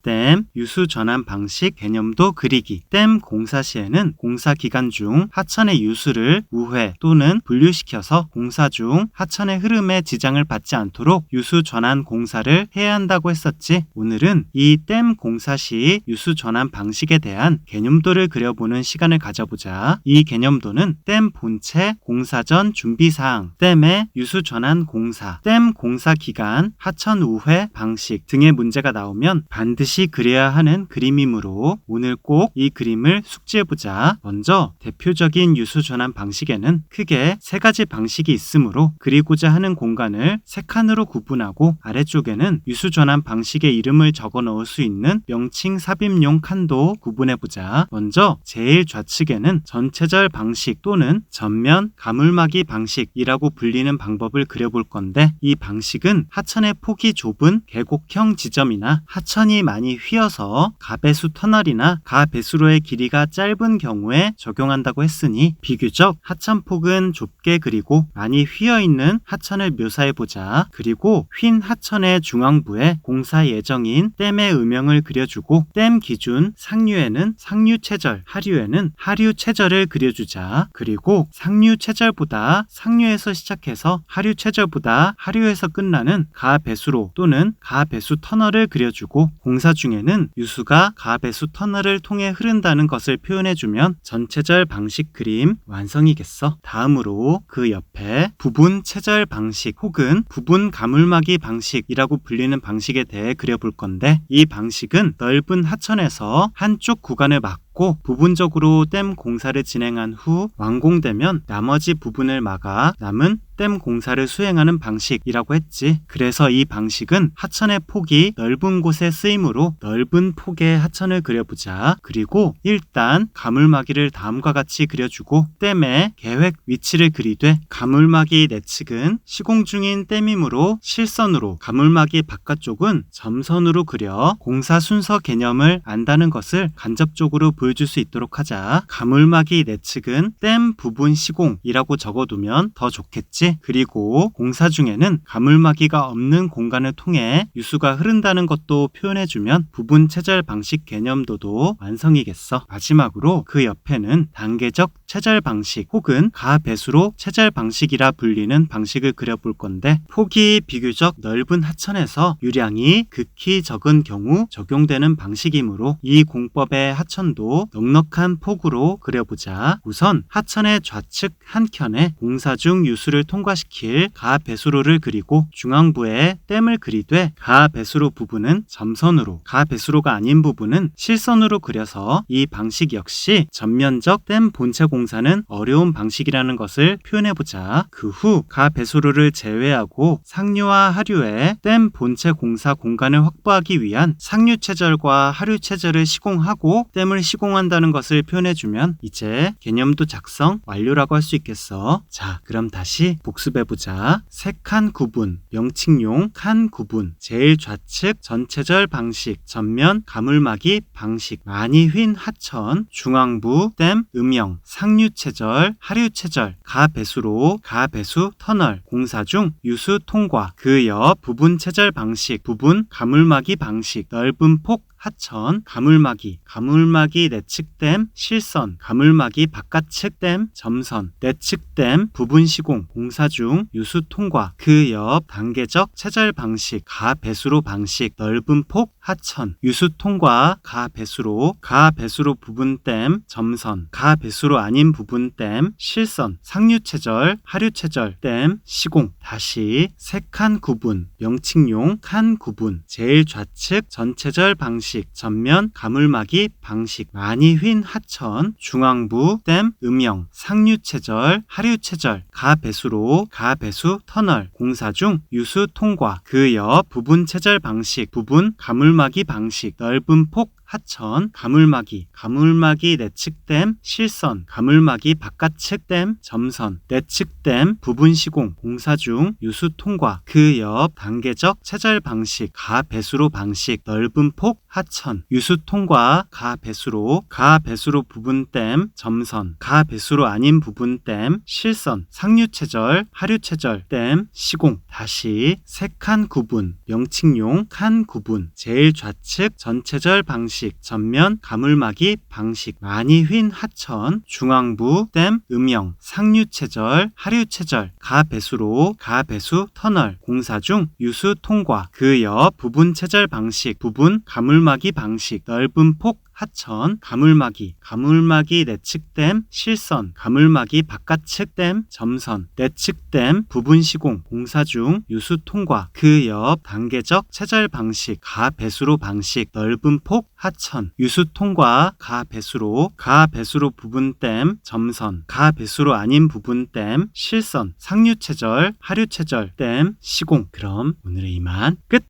댐, 유수 전환 방식 개념도 그리기. 댐 공사 시에는 공사 기간 중 하천의 유수를 우회 또는 분류시켜서 공사 중 하천의 흐름에 지장을 받지 않도록 유수 전환 공사를 해야 한다고 했었지. 오늘은 이 댐 공사 시 유수 전환 방식에 대한 개념도를 그려보는 시간을 가져보자. 이 개념도는 댐 본체, 공사 전 준비사항, 댐의 유수 전환 공사, 댐 공사 기간, 하천 우회 방식 등의 문제가 나오면 반드시 그려야 하는 그림이므로 오늘 꼭 이 그림을 숙지해보자. 먼저 대표적인 유수 전환 방식에는 크게 세 가지 방식이 있으므로 그리고자 하는 공간을 세 칸으로 구분하고 아래쪽에는 유수 전환 방식의 이름을 적어 넣을 수 있는 명칭 삽입용 칸도 구분해보자. 먼저 제일 좌측에는 전체절 방식 또는 전면 가물막이 방식이라고 불리는 방법을 그려볼 건데, 이 방식은 하천의 폭이 좁은 계곡형 지점이나 하천이 많이 휘어서 가배수 터널이나 가배수로의 길이가 짧은 경우에 적용한다고 했으니 비교적 하천폭은 좁게 그리고 많이 휘어있는 하천을 묘사해보자. 그리고 휜 하천의 중앙부에 공사 예정인 댐의 음영을 그려주고 댐 기준 상류에는 상류체절, 하류에는 하류체절을 그려주자. 그리고 상류체절보다 상류에서 시작해서 하류체절보다 하류에서 끝나는 가배수로 또는 가배수 터널을 그려주고 공사 중에는 유수가 가배수 터널을 통해 흐른다는 것을 표현해주면 전체절 방식 그림 완성이겠어. 다음으로 그 옆에 부분 체절 방식 혹은 부분 가물막이 방식이라고 불리는 방식에 대해 그려볼 건데, 이 방식은 넓은 하천에서 한쪽 구간을 막고 부분적으로 댐 공사를 진행한 후 완공되면 나머지 부분을 막아 남은 댐 공사를 수행하는 방식이라고 했지. 그래서 이 방식은 하천의 폭이 넓은 곳에 쓰이므로 넓은 폭의 하천을 그려보자. 그리고 일단 가물막이를 다음과 같이 그려주고 댐의 계획 위치를 그리되 가물막이 내측은 시공 중인 댐이므로 실선으로, 가물막이 바깥쪽은 점선으로 그려 공사 순서 개념을 안다는 것을 간접적으로 보여줄 수 있도록 하자. 가물막이 내측은 댐 부분 시공이라고 적어두면 더 좋겠지. 그리고 공사 중에는 가물막이가 없는 공간을 통해 유수가 흐른다는 것도 표현해주면 부분 체절 방식 개념도도 완성이겠어. 마지막으로 그 옆에는 단계적 체절 방식 혹은 가배수로 체절 방식이라 불리는 방식을 그려볼 건데, 폭이 비교적 넓은 하천에서 유량이 극히 적은 경우 적용되는 방식이므로 이 공법의 하천도 넉넉한 폭으로 그려보자. 우선 하천의 좌측 한켠에 공사 중 유수를 통과시킬 가배수로를 그리고 중앙부에 댐을 그리되 가배수로 부분은 점선으로, 가배수로가 아닌 부분은 실선으로 그려서 이 방식 역시 전면적 댐 본체 공사는 어려운 방식이라는 것을 표현해보자. 그 후 가배수로를 제외하고 상류와 하류에 댐 본체 공사 공간을 확보하기 위한 상류체절과 하류체절을 시공하고 댐을 시공한다는 것을 표현해주면 이제 개념도 작성 완료라고 할 수 있겠어. 자, 그럼 다시 복습해보자. 세 칸 구분, 명칭용 칸 구분, 제일 좌측 전체절 방식, 전면 가물막이 방식, 많이 휜 하천, 중앙부 댐 음영, 상류체절, 하류체절, 가배수로, 가배수 터널, 공사 중 유수 통과, 그 옆 부분 체절 방식, 부분 가물막이 방식, 넓은 폭 하천, 가물막이, 가물막이 내측 댐 실선, 가물막이 바깥측 댐 점선, 내측 댐 부분 시공, 공사 중 유수 통과, 그 옆 단계적 체절 방식, 가배수로 방식, 넓은 폭 하천, 유수 통과, 가배수로, 가배수로 부분 댐 점선, 가배수로 아닌 부분 댐 실선, 상류체절, 하류체절 댐 시공. 다시 세 칸 구분, 명칭용 칸 구분, 제일 좌측 전체절 방식, 전면 가물막이 방식, 많이 휜 하천, 중앙부 댐 음영, 상류체절, 하류체절, 가배수로, 가배수 터널, 공사 중 유수 통과, 그 옆 부분 체절 방식, 부분 가물막이 방식, 넓은 폭 하천, 가물막이, 가물막이 내측댐, 실선, 가물막이 바깥측 댐, 점선, 내측 댐, 부분 시공, 공사 중, 유수 통과, 그 옆, 단계적 체절 방식, 가 배수로 방식, 넓은 폭, 하천, 유수 통과, 가 배수로 부분 댐, 점선, 가 배수로 아닌 부분 댐, 실선, 상류 체절, 하류 체절, 댐, 시공, 다시, 세 칸 구분, 명칭용, 칸 구분, 제일 좌측 전체절 방식, 전면 가물막이 방식, 많이 휜 하천, 중앙부, 댐, 음영, 상류 체절, 하류 체절, 가 배수로, 가 배수 터널, 공사 중, 유수 통과, 그 옆 부분 체절 방식, 부분 가물막이 방식, 넓은 폭, 하천, 가물막이, 가물막이 내측 댐, 실선, 가물막이 바깥측 댐, 점선, 내측 댐, 부분 시공, 공사 중, 유수 통과, 그 옆, 단계적 체절 방식, 가 배수로 방식, 넓은 폭, 하천, 유수 통과, 가 배수로 부분 댐, 점선, 가 배수로 아닌 부분 댐, 실선, 상류 체절, 하류 체절, 댐, 시공. 그럼 오늘의 이만 끝!